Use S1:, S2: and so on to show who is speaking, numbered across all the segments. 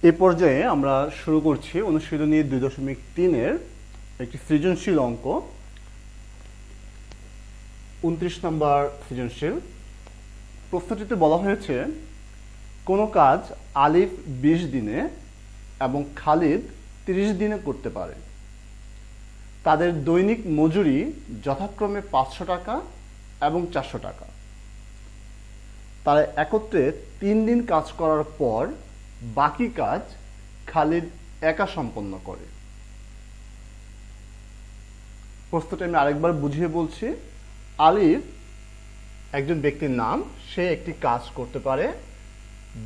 S1: এই পর্যায়ে আমরা শুরু করছি অনুশীলনী 2.3-এর একটি সৃজনশীল অঙ্ক। 29 নম্বর সৃজনশীল। প্রশ্নটিতে বলা হয়েছে কোনো কাজ আলিফ 20 দিনে এবং খালিদ 30 দিনে করতে পারে। তাদের দৈনিক মজুরি যথাক্রমে 500 টাকা এবং 400 টাকা। তারা একত্রে 3 দিন কাজ করার পর বাকি কাজ খালিদ একা সম্পন্ন করে। প্রশ্নটা আমি আরেকবার বুঝিয়ে বলছি। আলিফ একজন ব্যক্তির নাম, সে একটি কাজ করতে পারে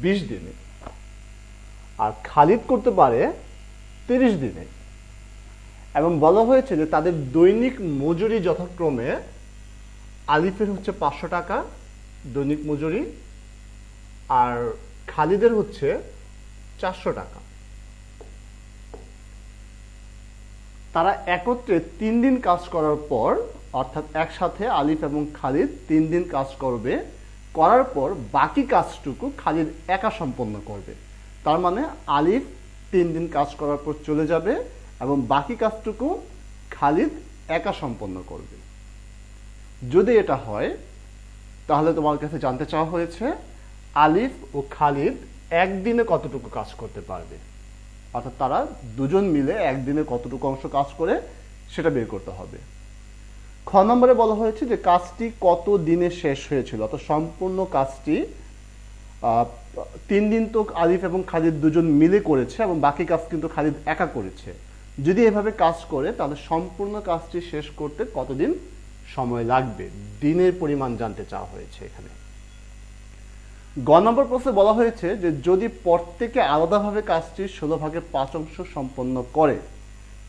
S1: 20 দিনে, আর খালিদ করতে পারে 30 দিনে, এবং বলা হয়েছে যে তাদের দৈনিক মজুরি যথাক্রমে আলিফের হচ্ছে 500 টাকা দৈনিক মজুরি, আর খালিদের হচ্ছে 400 টাকা। তারা একত্রে 3 দিন কাজ করার পর, অর্থাৎ একসাথে আলিফ এবং খালিদ 3 দিন কাজ করবে, করার পর বাকি কাজটুকু খালিদ একা সম্পন্ন করবে। তার মানে আলিফ 3 দিন কাজ করার পর চলে যাবে এবং বাকি কাজটুকু খালিদ একা সম্পন্ন করবে। যদি এটা হয় তাহলে তোমার কাছে জানতে চাওয়া হয়েছে আলিফ ও খালিদ একদিনে কতটুকু কাজ করতে পারবে, অর্থাৎ তারা দুজন মিলে একদিনে কতটুকু অংশ কাজ করে সেটা বের করতে হবে। খ নম্বরে বলা হয়েছে যে কাজটি কত দিনে শেষ হয়েছিল, অর্থাৎ সম্পূর্ণ কাজটি 3 দিন তো আলিফ এবং খালিদ দুজন মিলে করেছে এবং বাকি কাজ কিন্তু খালিদ একা করেছে। যদি এভাবে কাজ করে তাহলে সম্পূর্ণ কাজটি শেষ করতে কতদিন সময় লাগবে, দিনের পরিমাণ জানতে চাওয়া হয়েছে এখানে। গ নম্বর প্রশ্নে বলা হয়েছে যে যদি প্রত্যেকে আলাদাভাবে কাজটির 16 ভাগের 5 অংশ সম্পন্ন করে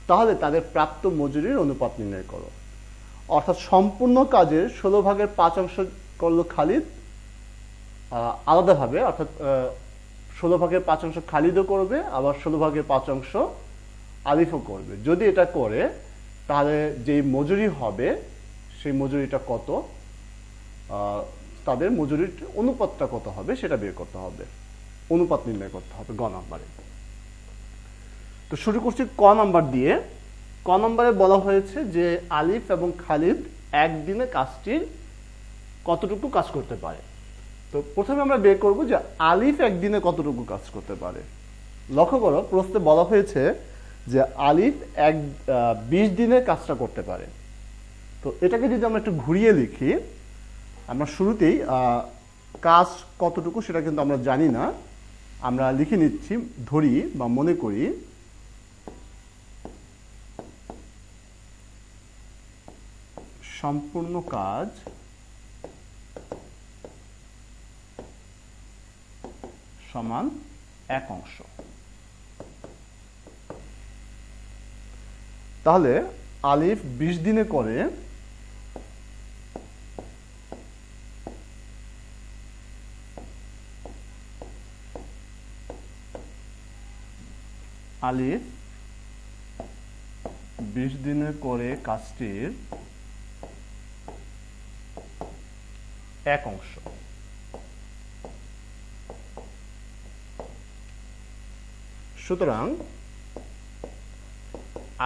S1: তাহলে তাদের প্রাপ্ত মজুরির অনুপাত নির্ণয় করো। অর্থাৎ সম্পূর্ণ কাজের 16 ভাগের 5 অংশ করলো খালিদ আলাদাভাবে, অর্থাৎ 16 ভাগের 5 অংশ খালিদও করবে, আবার 16 ভাগের 5 অংশ আলিফও করবে। যদি এটা করে তাহলে যেই মজুরি হবে সেই মজুরিটা কত, তাদের মজুরির অনুপাতটা কত হবে সেটা বের করতে হবে, অনুপাত নির্ণয় করতে হবে গ নম্বরে। তো শুরু করছি ক নম্বর দিয়ে। ক নম্বরে বলা হয়েছে যে আলিফ এবং খালিদ একদিনে কাজটির কতটুকু কাজ করতে পারে। তো প্রথমে আমরা বের করব যে আলিফ একদিনে কতটুকু কাজ করতে পারে। লক্ষ্য করো প্রশ্নে বলা হয়েছে যে আলিফ 20 দিনে কাজটা করতে পারে। তো এটাকে যদি আমরা একটু ঘুরিয়ে লিখি, আমরা শুরুতেই কাজ কতটুকু সেটা কিন্তু আমরা জানি না, আমরা লিখে নিচ্ছি, ধরি বা মনে করি সম্পূর্ণ কাজ সমান 1 অংশ। তাহলে আলিফ 20 দিনে করে আলিফ 20 দিনে করে কাজটির 1 অংশ। সুতরাং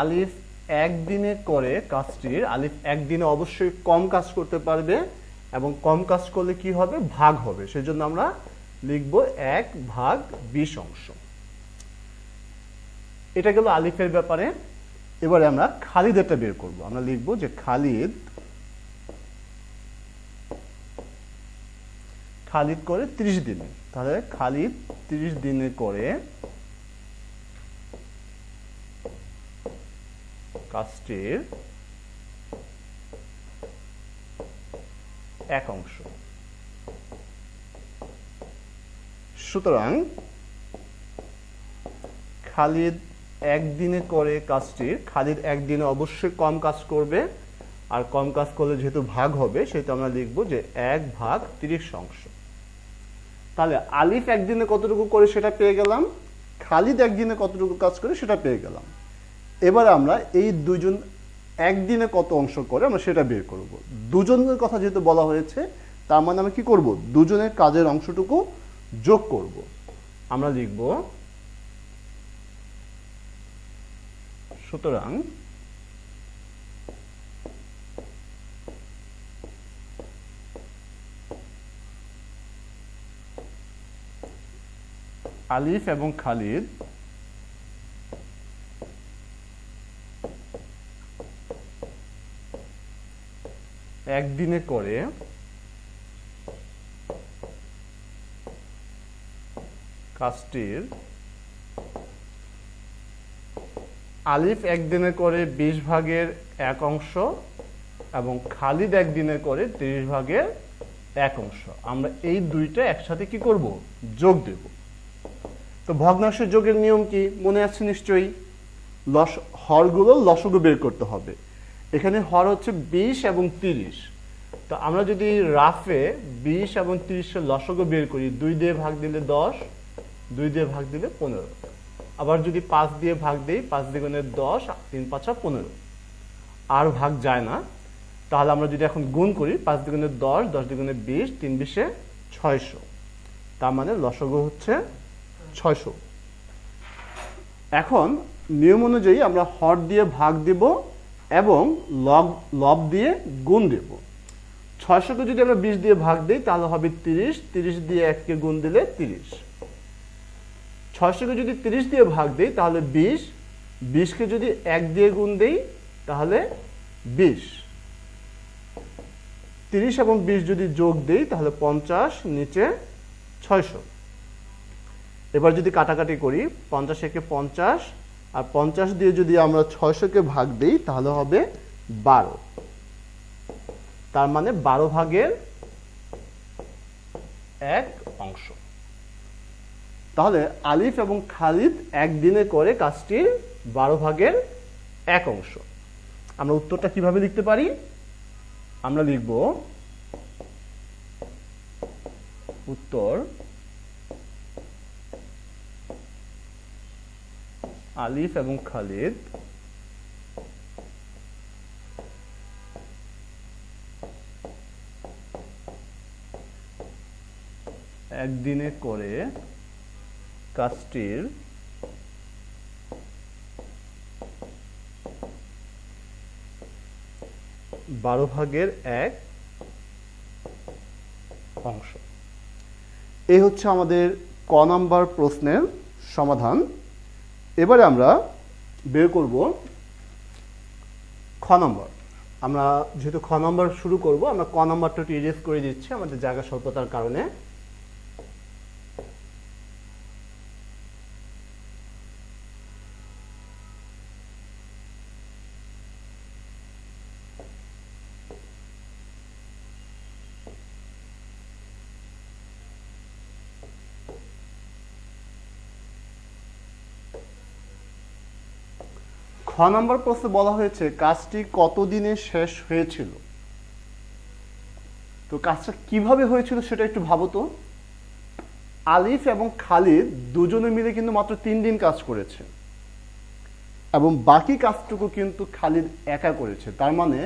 S1: আলিফ একদিনে করে কাজটির, আলিফ একদিনে অবশ্যই কম কাজ করতে পারবে এবং কম কাজ করলে কি হবে, ভাগ হবে। সেজন্য আমরা লিখব 1 ভাগ 20 অংশ। এটা গেল আলিফের ব্যাপারে। এবারে আমরা খালিদেরটা বের করব। আমরা লিখব যে খালিদ করে 30 দিনে। তাহলে খালিদ 30 দিনে করে কাজটির 1 অংশ। সুতরাং খালিদ একদিনে করে কাজটির, খালিদ একদিনে অবশ্যই কম কাজ করবে, আর কম কাজ করলে যেহেতু ভাগ হবে সেহেতু আমরা লিখব যে 1 ভাগ 30 অংশ। তাহলে আলিফ একদিনে কতটুকু করে সেটা পেয়ে গেলাম, খালিদ একদিনে কতটুকু কাজ করে সেটা পেয়ে গেলাম। এবার আমরা এই দুজন একদিনে কত অংশ করে আমরা সেটা বের করব। দুজনের কথা যেহেতু বলা হয়েছে তার মানে আমরা কি করব, দুজনের কাজের অংশটুকু যোগ করব। আমরা লিখব সুতরাং আলিফ এবং খালিদ একদিনে করে কাজটির আলিফ একদিনে করে 20 ভাগের 1 অংশ এবং খালিদ একদিনে করে 30 ভাগের 1 অংশ। আমরা এই দুইটা একসাথে কি করব? যোগ দেব। তো ভগ্নাংশ যোগের নিয়ম কি মনে আছে নিশ্চয়ই? হরগুলো লসগু বের করতে হবে। এখানে হর হচ্ছে 20 এবং 30। তো আমরা যদি রাফে 20 এবং 30 এর লসগু বের করি, 2 দিয়ে ভাগ দিলে 10, 2 দিয়ে ভাগ দিলে 15। আবার যদি 5 দিয়ে ভাগ দেই, 5 দ্বিগুণে 10, 3 5 15, আর ভাগ যায় না। তাহলে আমরা যদি এখন গুণ করি, 5 দ্বিগুণে 10, 10 দ্বিগুণে 20, 3 20 600। তার মানে লসগু হচ্ছে 600। এখন নিয়ম অনুযায়ী আমরা হর দিয়ে ভাগ দিব এবং লব দিয়ে গুণ দেব। 600কে যদি আমরা 20 দিয়ে ভাগ দিই তাহলে হবে 30, 30 দিয়ে 1 কে গুণ দিলে 30। 600কে যদি 30 দিয়ে ভাগ দিই তাহলে 20, 20কে যদি 1 দিয়ে গুণ দেই তাহলে 20। 30 এবং 20 যদি যোগ দেই তাহলে 50, নিচে 600। এবার যদি কাটাকাটি করি, 50 একে 50 আর 50 দিয়ে যদি আমরা 600কে ভাগ দেই তাহলে হবে 12। তার মানে 12 ভাগের 1 অংশ। তাহলে আলিফ এবং খালিদ একদিনে করে কাজটির 12 ভাগের 1 অংশ। আমরা উত্তরটা কিভাবে লিখতে পারি? আমরা লিখব উত্তর আলিফ এবং খালিদ একদিনে করে কাজটির 12 ভাগের 1 অংশ। এই হচ্ছে আমাদের ক নাম্বার প্রশ্নের সমাধান। এবারে আমরা বের করব খ নাম্বার। আমরা যেহেতু খ নাম্বার শুরু করব, আমরা ক নাম্বারটা একটু ইরেজ করে দিচ্ছি আমাদের জায়গা স্বল্পতার কারণে। খ নম্বর প্রশ্নে বলা হয়েছে কাজটি কতদিনে শেষ হয়েছিল। তো কাজটা কিভাবে হয়েছিল সেটা একটু ভাবো তো। আলিফ এবং খালিদ দুজনে মিলে কিন্তু মাত্র 3 দিন কাজ করেছে এবং বাকি কাজটুকু কিন্তু খালিদ একা করেছে। তার মানে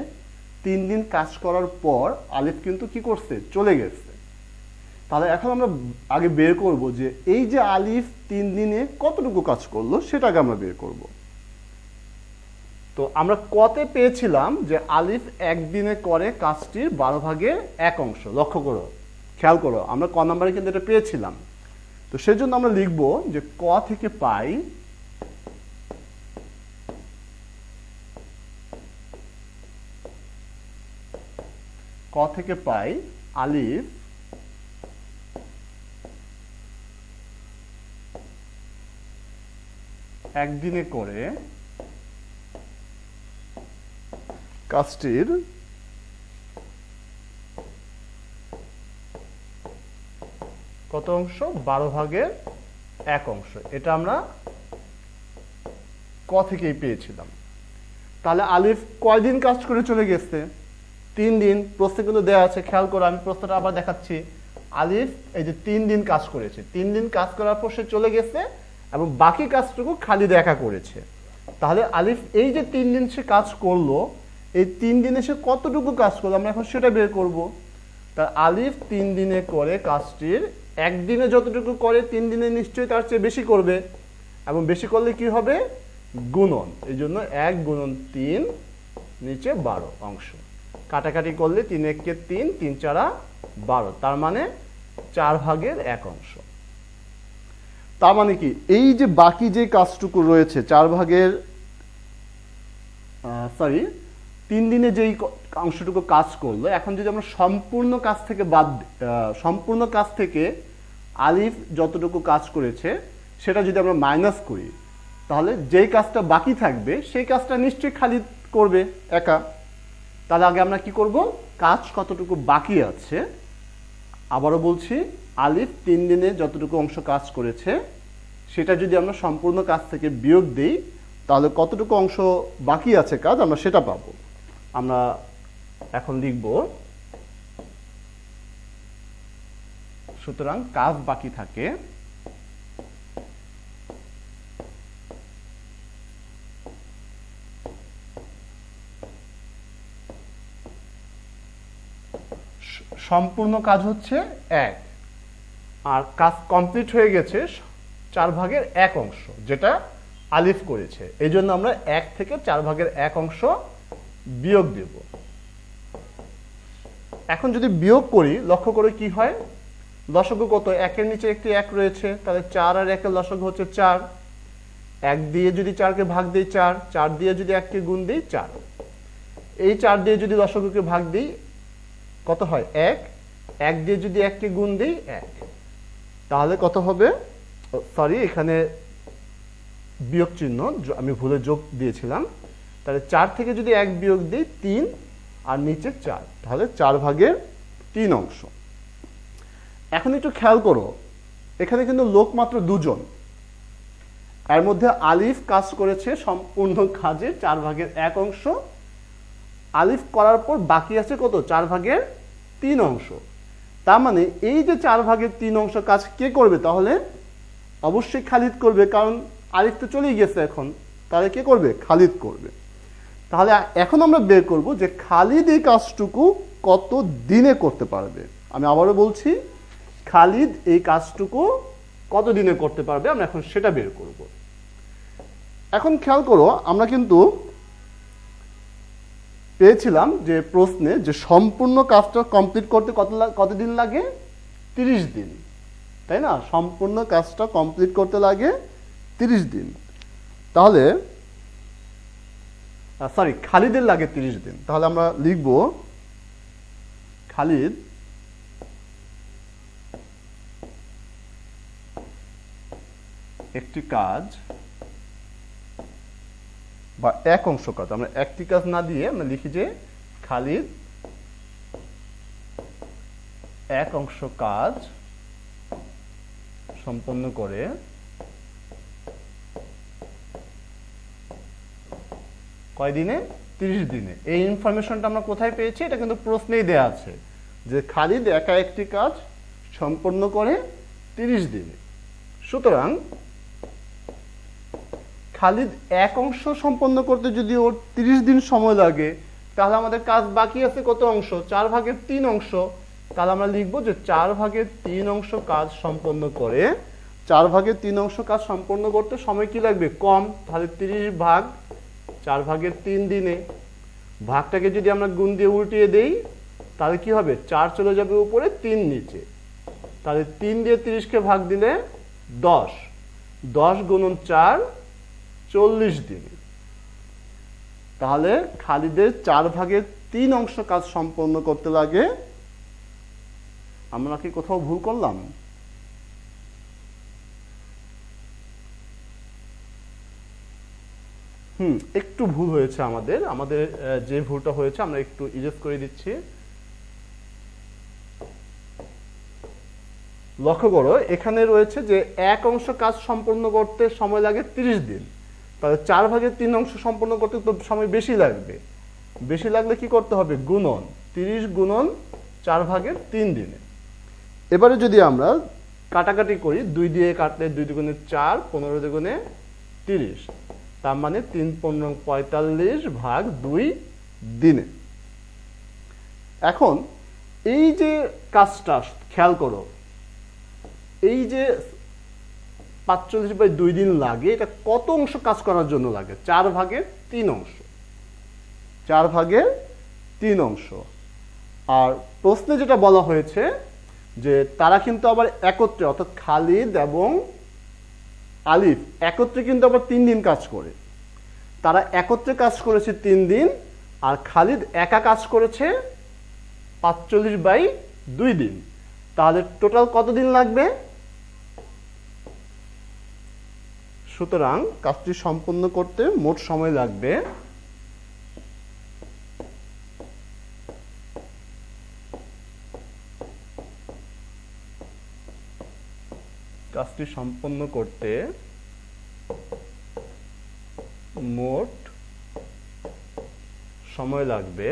S1: 3 দিন কাজ করার পর আলিফ কিন্তু কি করছে? চলে গেছে। তাহলে এখন আমরা আগে বের করব যে এই যে আলিফ 3 দিনে কতটুকু কাজ করলো সেটাকে আমরা বের করব। তো আমরা কতে পেয়েছিলাম যে আলিফ একদিনে করে কাজটির 12 ভাগের 1 অংশ। লক্ষ্য করো, খেয়াল করো, আমরা ক নম্বরে কিন্তু এটা পেয়েছিলাম। তো সেজন্য আমরা লিখব যে ক থেকে পাই আলিফ একদিনে করে কাজটির কত অংশ? 12 ভাগের 1 অংশ। এটা আমরা ক থেকেই পেয়েছিলাম। তাহলে আলিফ কয়দিন কাজ করে চলে গেছে? 3 দিন। প্রশ্নে কিন্তু দেওয়া আছে, খেয়াল করো, আমি প্রশ্নটা আবার দেখাচ্ছি। আলিফ এই যে 3 দিন কাজ করেছে, 3 দিন কাজ করার পর সে চলে গেছে এবং বাকি কাজটুকু খালিদ একা করেছে। তাহলে আলিফ এই যে 3 দিন সে কাজ করলো, এই 3 দিনে সে কতটুকু কাজ করলো আমরা এখন সেটা বের করব। তার আলিফ 3 দিনে করে কাজটির একদিনে যতটুকু করে 3 দিনে নিশ্চয়ই তার চেয়ে বেশি করবে, এবং বেশি করলে কি হবে? গুণন, এই জন্য 1 গুণন 3 নিচে 12 অংশ। কাটাকাটি করলে 3 1 3, 3 4 12, তার মানে 4 ভাগের 1 অংশ। তার মানে কি এই যে বাকি যে কাজটুকু রয়েছে 4 ভাগের 3 দিনে যেই অংশটুকু কাজ করলো, এখন যদি আমরা সম্পূর্ণ কাজ থেকে আলিফ যতটুকু কাজ করেছে সেটা যদি আমরা মাইনাস করি, তাহলে যেই কাজটা বাকি থাকবে সেই কাজটা নিশ্চয়ই খালিদ করবে একা। তাহলে আগে আমরা কি করব, কাজ কতটুকু বাকি আছে, আবারও বলছি, আলিফ 3 দিনে যতটুকু অংশ কাজ করেছে সেটা যদি আমরা সম্পূর্ণ কাজ থেকে বিয়োগ দিই, তাহলে কতটুকু অংশ বাকি আছে কাজ আমরা সেটা পাবো। আমরা এখন লিখব, সুতরাং কাজ বাকি থাকে সম্পূর্ণ কাজ হচ্ছে 1, আর কাজ কমপ্লিট হয়ে গেছে 4 ভাগের 1 অংশ, যেটা আলিফ করেছে। এই জন্য আমরা 1 থেকে 4 ভাগের 1 অংশ বিয়োগ দেব। এখন যদি বিয়োগ করি, লক্ষ্য করে কি হয়, লসাগু কত, 1 এর নিচে একটি 1 রয়েছে, তাহলে 4 আর 1 এর লসাগু হচ্ছে 4। 1 দিয়ে যদি 4 কে ভাগ দিই 4, 4 দিয়ে যদি 1 কে গুণ দিই 4, এই 4 দিয়ে যদি লসাগুকে ভাগ দিই কত হয় 1, 1 দিয়ে যদি 1 কে গুণ দিই 1, তাহলে কত হবে, এখানে বিয়োগ চিহ্ন আমি ভুলে যোগ দিয়েছিলাম, তাহলে 4 থেকে যদি 1 বিয়োগ দিই 3, আর নিচে 4, তাহলে 4 ভাগের 3 অংশ। এখন একটু খেয়াল করো, এখানে কিন্তু লোক মাত্র 2 জন, এর মধ্যে আলিফ কাজ করেছে সম্পূর্ণ কাজে 4 ভাগের 1 অংশ, আলিফ করার পর বাকি আছে কত, 4 ভাগের 3 অংশ। তার মানে এই যে 4 ভাগের 3 অংশ কাজ কে করবে, তাহলে অবশ্যই খালিদ করবে, কারণ আলিফ তো চলেই গেছে এখন, তাহলে কে করবে, খালিদ করবে। তাহলে এখন আমরা বের করব যে খালিদ এই কাজটুকু কত দিনে করতে পারবে। আমি আবারও বলছি, খালিদ এই কাজটুকু কত দিনে করতে পারবে, আমরা এখন সেটা বের করব। এখন খেয়াল করো, আমরা কিন্তু পেয়েছিলাম যে প্রশ্নে যে সম্পূর্ণ কাজটা কমপ্লিট করতে কতদিন লাগে, 30 দিন, তাই না? সম্পূর্ণ কাজটা কমপ্লিট করতে লাগে 30 দিন। তাহলে খালিদের লাগে 30 দিন। তাহলে আমরা লিখব, খালিদ একটি কাজ বা 1 অংশ কাজ, আমরা একটি কাজ না দিয়ে আমরা লিখি যে খালিদ 1 অংশ কাজ সম্পন্ন করে কয় দিনে, 30 দিনে। এই ইনফরমেশনটা আমরা কোথায় পেয়েছি, এটা কিন্তু প্রশ্নেই দেয়া আছে যে খালিদ একা একটি কাজ সম্পন্ন করে 30 দিনে। সুতরাং খালিদ 1 অংশ সম্পন্ন করতে যদি ওর 30 দিন সময় লাগে, তাহলে আমাদের কাজ বাকি আছে কত অংশ, 4 ভাগের 3 অংশ। তাহলে আমরা লিখবো যে 4 ভাগের 3 অংশ কাজ সম্পন্ন করে, 4 ভাগের 3 অংশ কাজ সম্পন্ন করতে সময় কি লাগবে, কম। তাহলে 30 ভাগ 4 ভাগের 3 দিনে, ভাগটাকে যদি আমরা গুণ দিয়ে উল্টিয়ে দেই, তাহলে কি হবে, 4 চলে যাবে উপরে, 3 নিচে, তাহলে 3 দিয়ে 30 কে ভাগ দিলে 10, 10 গুণন 4, 40 দিন। তাহলে খালিদের 4 ভাগের 3 অংশ কাজ সম্পন্ন করতে লাগে। আমরা কি কোথাও ভুল করলাম? একটু ভুল হয়েছে আমাদের যে ভুলটা হয়েছে আমরা একটু ইরেজ করে দিচ্ছি। লক্ষ্য করো, এখানে রয়েছে যে 1 অংশ কাজ সম্পন্ন করতে সময় লাগে 30 দিন, তাহলে 4 ভাগের 3 অংশ সম্পন্ন করতে তো সময় বেশি লাগবে। বেশি লাগলে কি করতে হবে, গুণন, 30 গুণন 4 ভাগের 3 দিনে। এবারে যদি আমরা কাটাকাটি করি, 2 দিয়ে কাটলে 2 দুগুণে 4, 15 দুগুণে 30, তার মানে 3 15 45 ভাগ 2 দিনে। এখন এই যে কাজটা খেয়াল করো, এই যে 45/2 দিন লাগে, এটা কত অংশ কাজ করার জন্য লাগে? 4/3 অংশ। 4/3 অংশ। আর প্রশ্নে যেটা বলা হয়েছে যে তারা কিন্তু আবার একত্রে, অর্থাৎ খালিদ এবং আলিফ একত্রে কিন্তু আবার 3 দিন কাজ করে। তারা একত্রে কাজ করেছে 3 দিন, আর খালিদ একা কাজ করেছে 45/2 দিন। তাহলে টোটাল কত দিন লাগবে? সুতরাং কাজটি সম্পন্ন করতে মোট সময় লাগবে মোট সময় লাগবে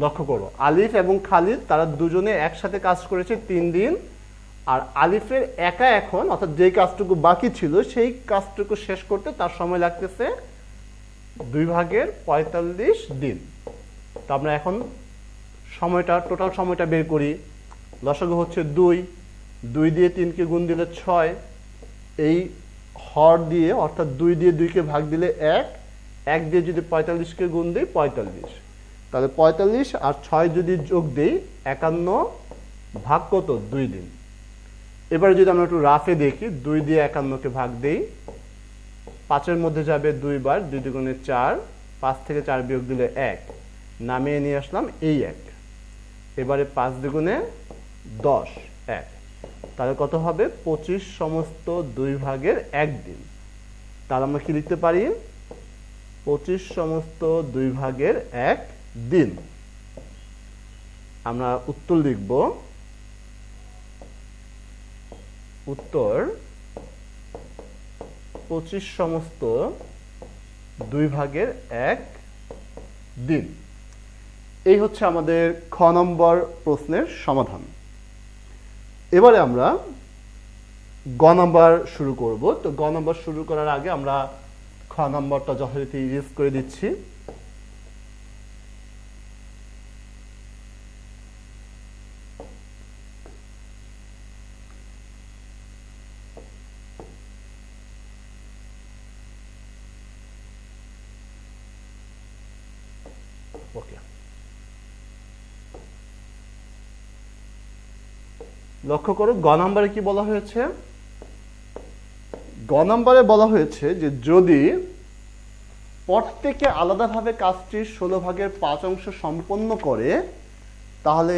S1: লক্ষ্য করো, আলিফ এবং খালিদ তারা দুজনে একসাথে কাজ করেছে 3 দিন, আর আলিফের একা এখন, অর্থাৎ যে কাজটুকু বাকি ছিল সেই কাজটুকু শেষ করতে তার সময় লাগতেছে 2/45 দিন। তো আমরা এখন টোটাল সময়টা বের করি। লসাগু হচ্ছে 2, 2 দিয়ে 3কে গুণ দিলে 6, এই হর দিয়ে অর্থাৎ 2 দিয়ে 2কে ভাগ দিলে 1, 1 দিয়ে যদি 45কে গুণ দিই 45, তাহলে 45 আর 6 যদি যোগ দিই 51 ভাগ কত? 2 দিন। এবারে যদি আমরা একটু রাফে দেখি, 2 দিয়ে 51কে ভাগ দেই, 5-এর মধ্যে যাবে 2 বার, 2 দুগুণে 4, 5 থেকে 4 বিয়োগ দিলে 1, নামিয়ে নিয়ে আসলাম এই 1। এবারে 5 দুগুণে 10, 1, তাহলে কত হবে? 25 সমস্ত 2/1 দিন। তাহলে আমরা কি লিখতে পারি? 25 সমস্ত 2/1 দিন। আমরা উত্তর লিখব, উত্তর 25 সমস্ত 2/1 দিন। এই হচ্ছে আমাদের খ নম্বর প্রশ্নের সমাধান। এবারে আমরা গ নাম্বার শুরু করব। তো গ নাম্বার শুরু করার আগে আমরা খ নাম্বারটা যথারীতি ইরেজ করে দিচ্ছি। ওকে, লক্ষ্য করো গ নাম্বারে কি বলা হয়েছে। গ নাম্বারে বলা হয়েছে যে যদি প্রত্যেকে আলাদাভাবে কাজটির 16/5 অংশ সম্পন্ন করে তাহলে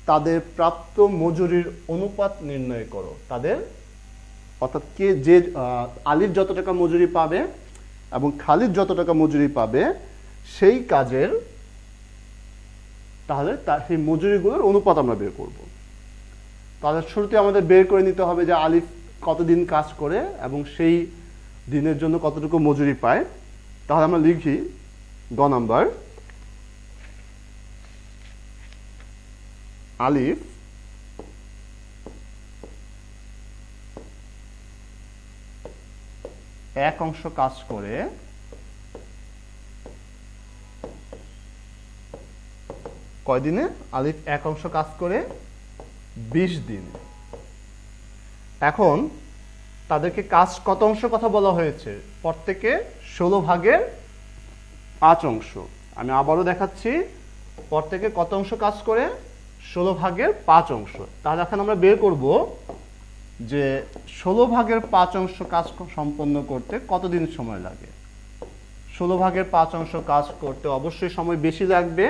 S1: তাদের প্রাপ্ত মজুরির অনুপাত নির্ণয় করো। তাদের অর্থাৎ কে যে আলিফ যত টাকা মজুরি পাবে এবং খালিদ যত টাকা মজুরি পাবে সেই কাজের, তাহলে সেই মজুরিগুলোর অনুপাত আমরা বের করব। তাহলে শুরুতে আমাদের বের করে নিতে হবে যে আলিফ কতদিন কাজ করে এবং সেই দিনের জন্য কতটুকু মজুরি পায়। তাহলে আমরা লিখি গ নাম্বার, আলিফ এক অংশ কাজ করে কয়দিনে? আলিফ এক অংশ কাজ করে 20 দিন। এখন তাদেরকে কাজ কত অংশ কথা বলা হয়েছে? প্রত্যেকে 16/5 অংশ। আমি আবারও দেখাচ্ছি, প্রত্যেকে কত অংশ কাজ করে? 16/5 অংশ। তাহলে এখন আমরা বের করব যে 16/5 অংশ কাজ সম্পন্ন করতে কতদিন সময় লাগে। 16/5 অংশ কাজ করতে অবশ্যই সময় বেশি লাগবে,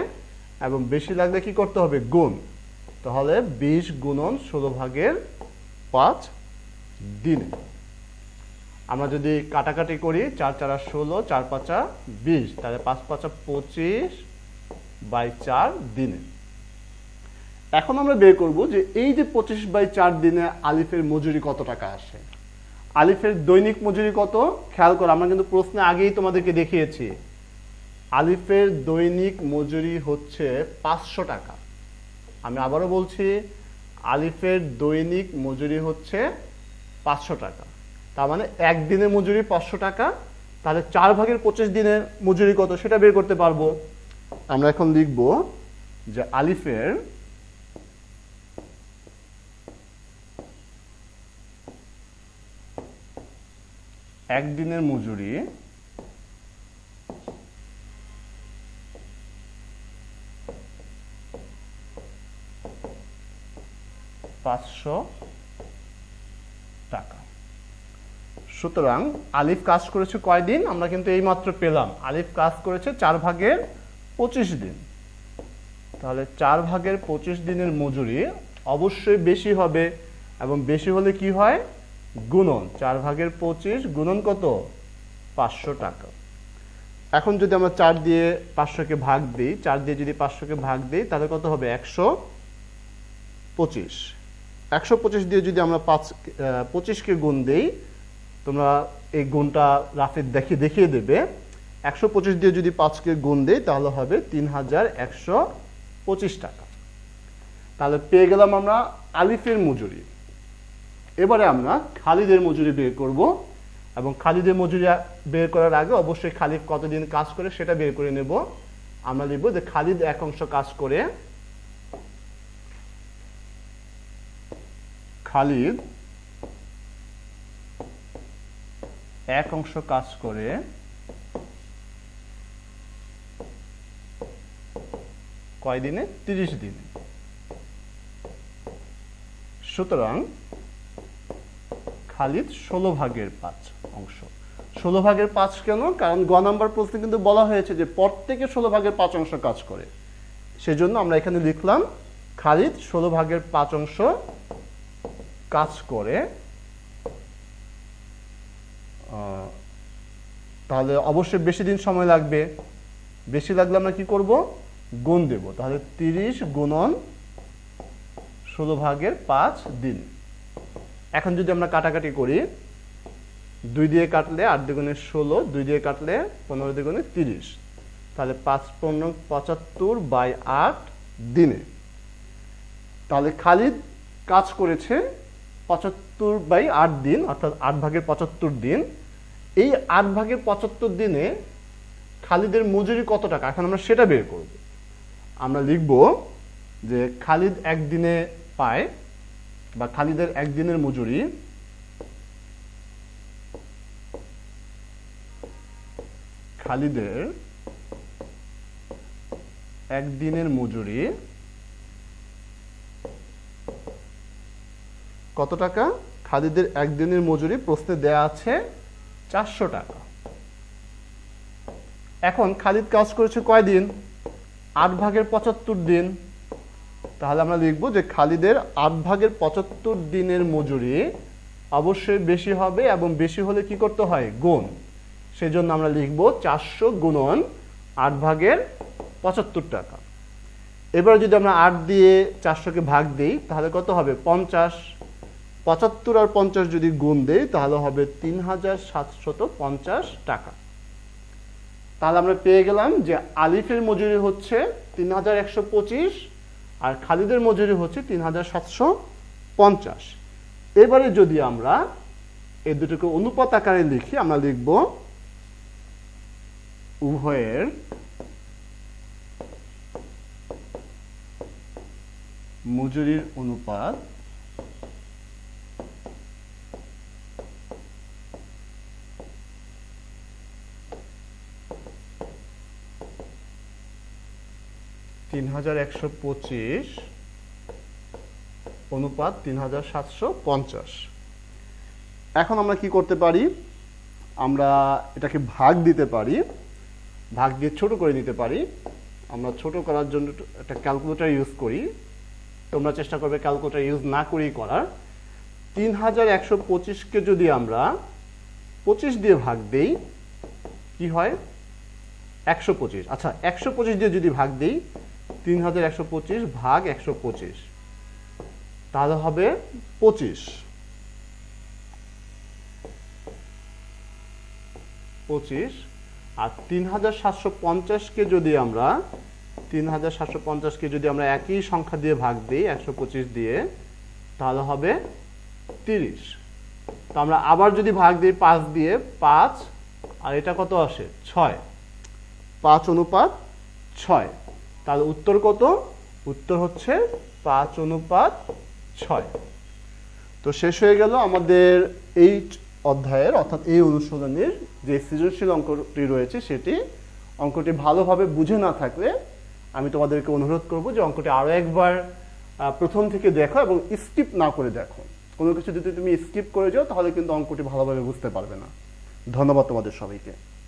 S1: এবং বেশি লাগলে কি করতে হবে? গুণ। তাহলে 20 গুণন 16/5 দিনে। আমরা যদি কাটাকাটি করি 4 4 16, 4 5 20, তাহলে 5 5 25/4 দিনে। এখন আমরা বের করব যে এই যে 25/4 দিনে আলিফের মজুরি কত টাকা আসে। আলিফের দৈনিক মজুরি কত? খেয়াল করো, আমরা কিন্তু প্রশ্নে আগেই তোমাদেরকে দেখিয়েছি। আলিফের দৈনিক মজুরি হচ্ছে 500 টাকা। আমি আবারও বলছি, আলিফের দৈনিক মজুরি হচ্ছে 500 টাকা। তার মানে একদিনের মজুরি 500 টাকা। তাহলে 4/25 দিনের মজুরি কত সেটা বের করতে পারবো। আমরা এখন লিখব যে আলিফের একদিনের মজুরি টাকা। সুতরাং আলিফ কাজ করেছে কয়দিন? আমরা কিন্তু এইমাত্র পেলাম আলিফ কাজ করেছে 4/25 দিন। তাহলে 4/25 দিনের মজুরি অবশ্যই বেশি হবে, এবং বেশি হলে কি হয়? গুণন 4/25 গুণন কত? 500 টাকা। এখন যদি আমরা 4 দিয়ে 500-কে ভাগ দিই, 4 দিয়ে যদি 500-কে ভাগ দিই তাহলে কত হবে? 125। 125 দিয়ে যদি আমরা 25-কে গুণ দিই, তোমরা এই গুণটা রাফে দেখিয়ে দেবে। 125 দিয়ে যদি 5-কে গুণ দিই তাহলে হবে 3125 টাকা। তাহলে পেয়ে গেলাম আমরা আলিফের মজুরি। এবারে আমরা খালিদের মজুরি বের করব, এবং খালিদের মজুরি বের করার আগে অবশ্যই খালিদ কতদিন কাজ করে সেটা বের করে নেব। আমরা লিখব যে খালিদ 1 অংশ কাজ করে, খালিদ 1 অংশ কাজ করে কয় দিনে? 30 দিনে। সুতরাং খালিদ 16/5 অংশ। 16/5 কেন? কারণ গ নাম্বার প্রশ্নে কিন্তু বলা হয়েছে যে প্রত্যেকে 16/5 অংশ কাজ করে। সেজন্য আমরা এখানে লিখলাম খালিদ 16/5 অংশ কাজ করে। তাহলে অবশ্যই বেশি দিন সময় লাগবে। বেশি লাগলে আমরা কি করব? গুণ দেব। তাহলে 30 গুণন 16/5 দিন। এখন যদি আমরা কাটাকাটি করি, 2 দিয়ে কাটলে 8 দুগুণে 16, 2 দিয়ে কাটলে 15 দুগুণে 30, তাহলে 5×75/8 দিনে। তাহলে খালিদ কাজ করেছে 75/8 দিন, অর্থাৎ 8/75 দিন। এই 8/75 দিনে খালিদের মজুরি কত টাকা? এখন আমরা সেটা বের করব। আমরা লিখব যে খালিদ একদিনে পায়, বা খালিদের একদিনের মজুরি খালিদের একদিনের মজুরি কত টাকা? খালিদের একদিনের মজুরি প্রশ্নে দেয়া আছে 400 টাকা। এখন খালিদ কাজ করেছে কয় দিন? 8/75 দিন। তাহলে আমরা লিখব যে খালিদের 8/75 দিনের মজুরি অবশ্যই বেশি হবে, এবং বেশি হলে কি করতে হয়? গুণ। সেজন্য আমরা লিখব 400 গুণন 8/75 টাকা। এবার যদি আমরা 8 দিয়ে 400-কে ভাগ দিই তাহলে কত হবে? 50। 75 আর 50 যদি গুণ দেই তাহলে হবে 3750 টাকা। তাহলে আমরা পেয়ে গেলাম যে আলিফের মজুরি হচ্ছে 3125, আর খালিদের মজুরি হচ্ছে 3750। এবারে যদি আমরা এই দুটোকে অনুপাত আকারে লিখি, আমরা লিখব উভয়ের মজুরির অনুপাত 3125 অনুপাত 3750। এখন আমরা কি করতে পারি? আমরা এটাকে ভাগ দিতে পারি, ভাগ দিয়ে ছোট করে নিতে পারি। আমরা ছোট করার জন্য একটা ক্যালকুলেটর ইউজ করি। তোমরা চেষ্টা করবে ক্যালকুলেটর ইউজ না করেই করার। 3125-কে যদি আমরা 25 দিয়ে ভাগ দেই কি হয়? 125। আচ্ছা, 125 দিয়ে যদি ভাগ দিই, 3125 ভাগ 125, তাহলে হবে 25। আর 3750-কে যদি আমরা 3750-কে যদি আমরা একই সংখ্যা দিয়ে ভাগ দিই 125 দিয়ে, তাহলে হবে 30। তো আমরা আবার যদি ভাগ দিই 5 দিয়ে, 5 আর এটা কত আসে? 6। 5:6। তাহলে উত্তর কত? উত্তর হচ্ছে 5:6। তো শেষ হয়ে গেল আমাদের এই অধ্যায়ের অর্থাৎ এই অনুশীলনের যে সৃজনশীল অঙ্কটি রয়েছে সেটি অঙ্কটি ভালোভাবে বুঝে না থাকলে আমি তোমাদেরকে অনুরোধ করব যে অঙ্কটি আরও একবার প্রথম থেকে দেখো এবং স্কিপ না করে দেখো। কোনো কিছু যদি তুমি স্কিপ করে যাও তাহলে কিন্তু অঙ্কটি ভালোভাবে বুঝতে পারবে না। ধন্যবাদ তোমাদের সবাইকে।